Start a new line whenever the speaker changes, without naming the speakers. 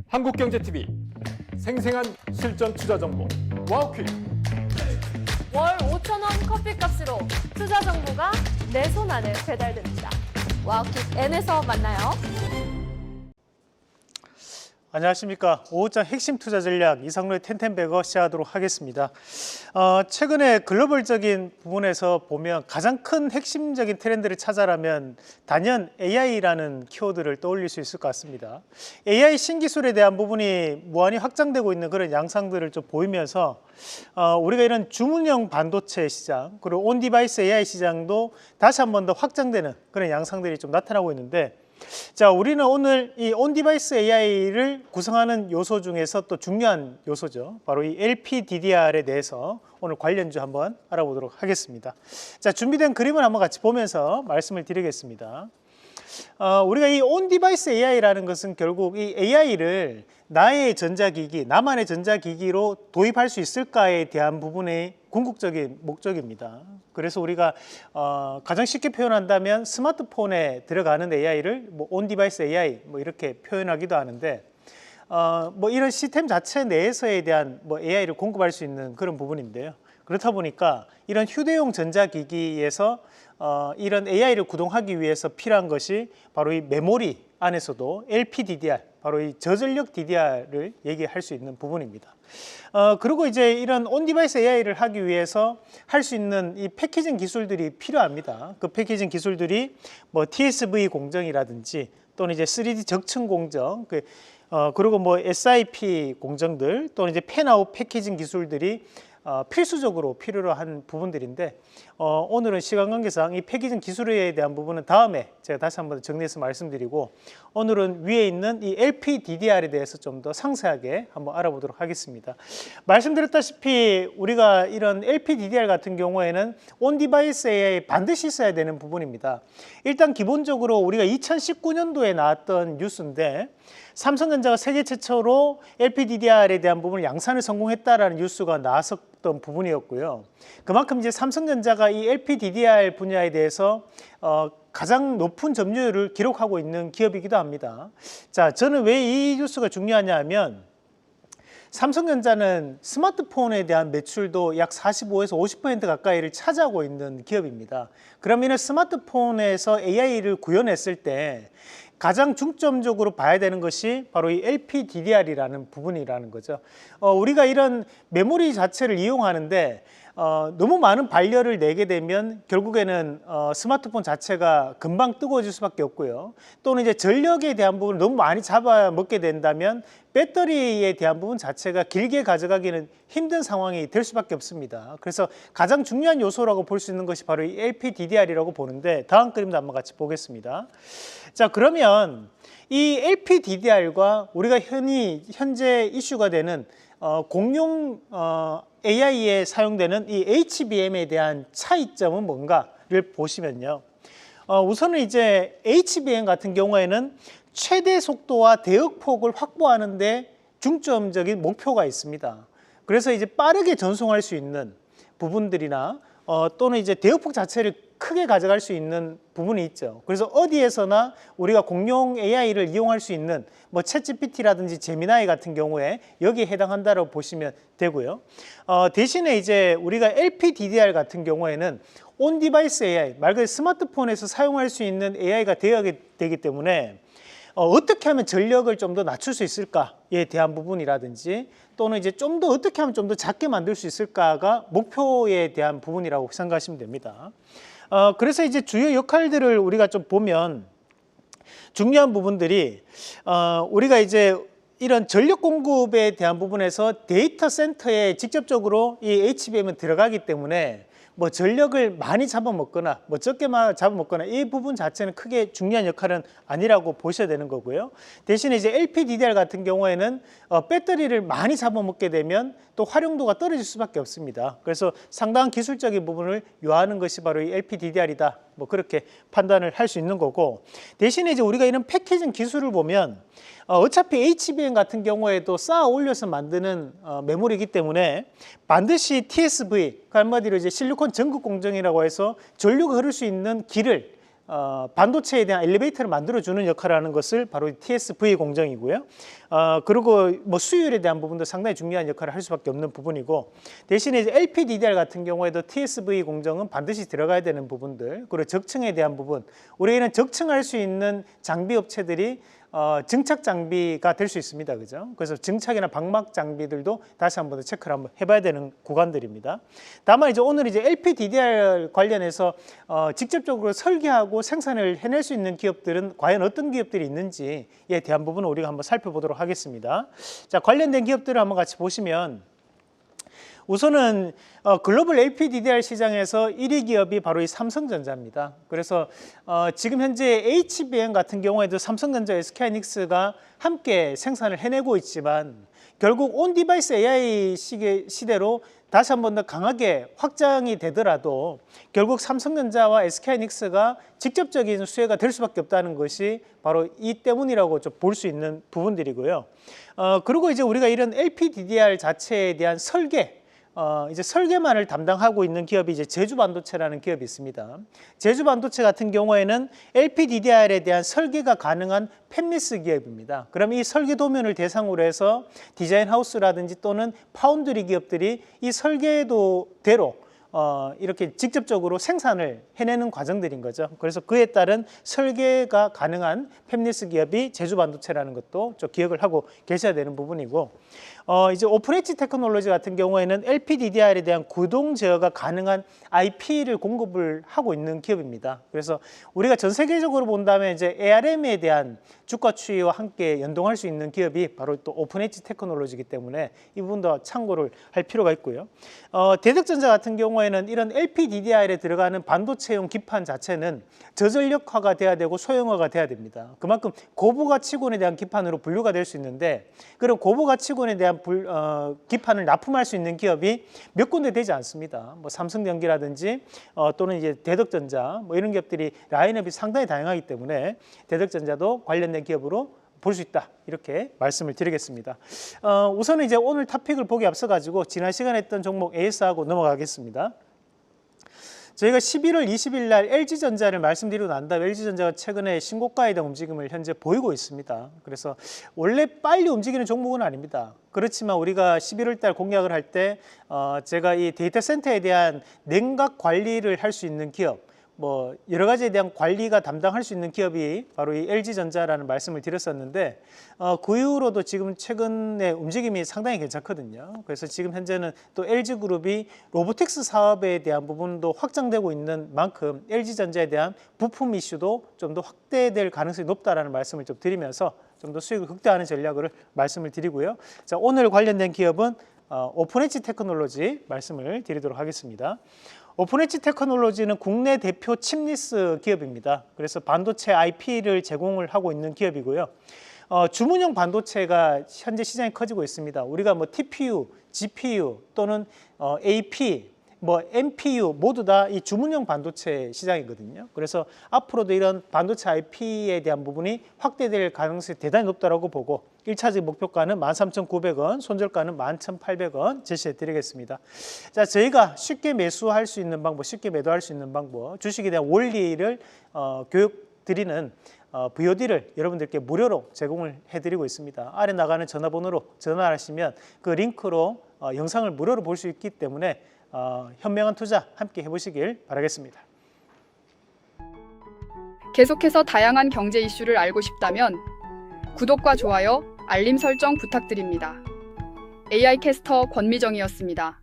한국경제TV 생생한 실전 투자 정보 와우퀴즈.
월 5,000원 커피값으로 투자 정보가 내 손 안에 배달됩니다. 와우킥 N에서 만나요.
안녕하십니까. 5호장 핵심 투자 전략 이상로의 텐텐베거 시작하도록 하겠습니다. 최근에 글로벌적인 부분에서 보면 가장 큰 핵심적인 트렌드를 찾아라면 단연 AI라는 키워드를 떠올릴 수 있을 것 같습니다. AI 신기술에 대한 부분이 무한히 확장되고 있는 그런 양상들을 좀 보이면서 우리가 이런 주문형 반도체 시장 그리고 온디바이스 AI 시장도 다시 한 번 더 확장되는 그런 양상들이 좀 나타나고 있는데, 자, 우리는 오늘 이 온디바이스 AI를 구성하는 요소 중에서 또 중요한 요소죠. 바로 이 LPDDR에 대해서 오늘 관련주 한번 알아보도록 하겠습니다. 자, 준비된 그림을 한번 같이 보면서 말씀을 드리겠습니다. 우리가 이 온디바이스 AI라는 것은 결국 이 AI를 나의 전자기기, 나만의 전자기기로 도입할 수 있을까에 대한 부분의 궁극적인 목적입니다. 그래서 우리가 가장 쉽게 표현한다면 스마트폰에 들어가는 AI를 뭐 온디바이스 AI 뭐 이렇게 표현하기도 하는데, 뭐 이런 시스템 자체 내에서에 대한 뭐 AI를 공급할 수 있는 그런 부분인데요. 그렇다 보니까 이런 휴대용 전자기기에서 이런 AI를 구동하기 위해서 필요한 것이 바로 이 메모리 안에서도 LPDDR, 바로 이 저전력 DDR을 얘기할 수 있는 부분입니다. 그리고 이제 이런 온디바이스 AI를 하기 위해서 할 수 있는 이 패키징 기술들이 필요합니다. 그 패키징 기술들이 뭐 TSV 공정이라든지 또는 이제 3D 적층 공정, 그리고 뭐 SIP 공정들 또는 이제 팬아웃 패키징 기술들이 필수적으로 필요로 한 부분들인데, 오늘은 시간 관계상 이 패키징 기술에 대한 부분은 다음에 제가 다시 한번 정리해서 말씀드리고, 오늘은 위에 있는 이 LPDDR에 대해서 좀 더 상세하게 한번 알아보도록 하겠습니다. 말씀드렸다시피 우리가 이런 LPDDR 같은 경우에는 온디바이스 AI 반드시 있어야 되는 부분입니다. 일단 기본적으로 우리가 2019년도에 나왔던 뉴스인데, 삼성전자가 세계 최초로 LPDDR에 대한 부분을 양산을 성공했다라는 뉴스가 나왔었던 부분이었고요. 그만큼 이제 삼성전자가 이 LPDDR 분야에 대해서 가장 높은 점유율을 기록하고 있는 기업이기도 합니다. 자, 저는 왜 이 뉴스가 중요하냐 하면, 삼성전자는 스마트폰에 대한 매출도 약 45에서 50% 가까이를 차지하고 있는 기업입니다. 그러면 스마트폰에서 AI를 구현했을 때 가장 중점적으로 봐야 되는 것이 바로 이 LPDDR이라는 부분이라는 거죠. 우리가 이런 메모리 자체를 이용하는데 너무 많은 발열을 내게 되면 결국에는 스마트폰 자체가 금방 뜨거워질 수밖에 없고요. 또는 이제 전력에 대한 부분을 너무 많이 잡아먹게 된다면 배터리에 대한 부분 자체가 길게 가져가기는 힘든 상황이 될 수밖에 없습니다. 그래서 가장 중요한 요소라고 볼 수 있는 것이 바로 이 LPDDR이라고 보는데, 다음 그림도 한번 같이 보겠습니다. 자, 그러면 이 LPDDR과 우리가 현재 이슈가 되는 공용 AI에 사용되는 이 HBM에 대한 차이점은 뭔가를 보시면요. 우선은 이제 HBM 같은 경우에는 최대 속도와 대역폭을 확보하는 데 중점적인 목표가 있습니다. 그래서 이제 빠르게 전송할 수 있는 부분들이나 또는 이제 대역폭 자체를 크게 가져갈 수 있는 부분이 있죠. 그래서 어디에서나 우리가 공용 AI를 이용할 수 있는 뭐 챗GPT라든지 제미나이 같은 경우에 여기에 해당한다고 보시면 되고요. 대신에 이제 우리가 LPDDR 같은 경우에는 온디바이스 AI, 말 그대로 스마트폰에서 사용할 수 있는 AI가 되어야 되기 때문에 어떻게 하면 전력을 좀 더 낮출 수 있을까에 대한 부분이라든지, 또는 이제 좀 더 어떻게 하면 좀 더 작게 만들 수 있을까가 목표에 대한 부분이라고 생각하시면 됩니다. 그래서 이제 주요 역할들을 우리가 좀 보면 중요한 부분들이, 우리가 이제 이런 전력 공급에 대한 부분에서 데이터 센터에 직접적으로 이 HBM은 들어가기 때문에 뭐 전력을 많이 잡아먹거나 뭐 적게만 잡아먹거나 이 부분 자체는 크게 중요한 역할은 아니라고 보셔야 되는 거고요. 대신에 이제 LPDDR 같은 경우에는 배터리를 많이 잡아먹게 되면 또 활용도가 떨어질 수밖에 없습니다. 그래서 상당한 기술적인 부분을 요하는 것이 바로 이 LPDDR이다, 뭐 그렇게 판단을 할 수 있는 거고, 대신에 이제 우리가 이런 패키징 기술을 보면 어차피 HBM 같은 경우에도 쌓아 올려서 만드는 메모리이기 때문에 반드시 TSV, 그 한마디로 이제 실리콘 전극 공정이라고 해서 전류가 흐를 수 있는 길을 반도체에 대한 엘리베이터를 만들어주는 역할을 하는 것을 바로 TSV 공정이고요. 그리고 뭐 수율에 대한 부분도 상당히 중요한 역할을 할 수밖에 없는 부분이고, 대신에 이제 LPDDR 같은 경우에도 TSV 공정은 반드시 들어가야 되는 부분들, 그리고 적층에 대한 부분, 우리는 적층할 수 있는 장비 업체들이 증착 장비가 될 수 있습니다. 그죠? 그래서 증착이나 방막 장비들도 다시 한번 더 체크를 한번 해봐야 되는 구간들입니다. 다만 이제 오늘 이제 LPDDR 관련해서 직접적으로 설계하고 생산을 해낼 수 있는 기업들은 과연 어떤 기업들이 있는지에 대한 부분을 우리가 한번 살펴보도록 하겠습니다. 자, 관련된 기업들을 한번 같이 보시면, 우선은 글로벌 LPDDR 시장에서 1위 기업이 바로 이 삼성전자입니다. 그래서 지금 현재 HBM 같은 경우에도 삼성전자, SK하이닉스가 함께 생산을 해내고 있지만, 결국 온 디바이스 AI 시대로 다시 한 번 더 강하게 확장이 되더라도 결국 삼성전자와 SK하이닉스가 직접적인 수혜가 될 수밖에 없다는 것이 바로 이 때문이라고 좀 볼 수 있는 부분들이고요. 그리고 이제 우리가 이런 LPDDR 자체에 대한 설계, 이제 설계만을 담당하고 있는 기업이 이제 제주반도체라는 기업이 있습니다. 제주반도체 같은 경우에는 LPDDR에 대한 설계가 가능한 팹리스 기업입니다. 그럼 이 설계 도면을 대상으로 해서 디자인 하우스라든지 또는 파운드리 기업들이 이 설계도대로 이렇게 직접적으로 생산을 해내는 과정들인 거죠. 그래서 그에 따른 설계가 가능한 팹리스 기업이 제주반도체라는 것도 좀 기억을 하고 계셔야 되는 부분이고, 이제 오픈엣지 테크놀로지 같은 경우에는 LPDDR에 대한 구동 제어가 가능한 IP를 공급을 하고 있는 기업입니다. 그래서 우리가 전 세계적으로 본다면 이제 ARM에 대한 주가 추이와 함께 연동할 수 있는 기업이 바로 또 오픈엣지 테크놀로지이기 때문에 이 부분도 참고를 할 필요가 있고요. 대덕전자 같은 경우에는 이런 LPDDR에 들어가는 반도체용 기판 자체는 저전력화가 돼야 되고 소형화가 돼야 됩니다. 그만큼 고부가치군에 대한 기판으로 분류가 될 수 있는데, 그런 고부가치군에 대한 기판을 납품할 수 있는 기업이 몇 군데 되지 않습니다. 뭐 삼성전기라든지 또는 이제 대덕전자 뭐 이런 기업들이 라인업이 상당히 다양하기 때문에 대덕전자도 관련된 기업으로 볼 수 있다, 이렇게 말씀을 드리겠습니다. 우선은 이제 오늘 토픽을 보기 앞서 가지고 지난 시간에 했던 종목 AS하고 넘어가겠습니다. 저희가 11월 20일 날 LG전자를 말씀드리고 난 다음에 LG전자가 최근에 신고가에 대한 움직임을 현재 보이고 있습니다. 그래서 원래 빨리 움직이는 종목은 아닙니다. 그렇지만 우리가 11월 달 공략을 할 때 제가 이 데이터 센터에 대한 냉각 관리를 할 수 있는 기업, 뭐 여러 가지에 대한 관리가 담당할 수 있는 기업이 바로 이 LG전자라는 말씀을 드렸었는데, 그 이후로도 지금 최근에 움직임이 상당히 괜찮거든요. 그래서 지금 현재는 또 LG그룹이 로보틱스 사업에 대한 부분도 확장되고 있는 만큼 LG전자에 대한 부품 이슈도 좀 더 확대될 가능성이 높다라는 말씀을 좀 드리면서 좀 더 수익을 극대화하는 전략을 말씀을 드리고요. 자, 오늘 관련된 기업은 오픈엣지 테크놀로지 말씀을 드리도록 하겠습니다. 오픈엣지 테크놀로지는 국내 대표 칩리스 기업입니다. 그래서 반도체 IP를 제공을 하고 있는 기업이고요. 주문형 반도체가 현재 시장이 커지고 있습니다. 우리가 뭐 TPU, GPU 또는 AP, 뭐 MPU 모두 다 이 주문형 반도체 시장이거든요. 그래서 앞으로도 이런 반도체 IP에 대한 부분이 확대될 가능성이 대단히 높다고 보고 1차적 목표가는 13,900원, 손절가는 11,800원 제시해 드리겠습니다. 자, 저희가 쉽게 매수할 수 있는 방법, 쉽게 매도할 수 있는 방법, 주식에 대한 원리를 교육 드리는 VOD를 여러분들께 무료로 제공을 해드리고 있습니다. 아래 나가는 전화번호로 전화하시면 그 링크로 영상을 무료로 볼 수 있기 때문에 현명한 투자 함께 해보시길 바라겠습니다.
계속해서 다양한 경제 이슈를 알고 싶다면 구독과 좋아요, 알림 설정 부탁드립니다. AI 캐스터 권미정이었습니다.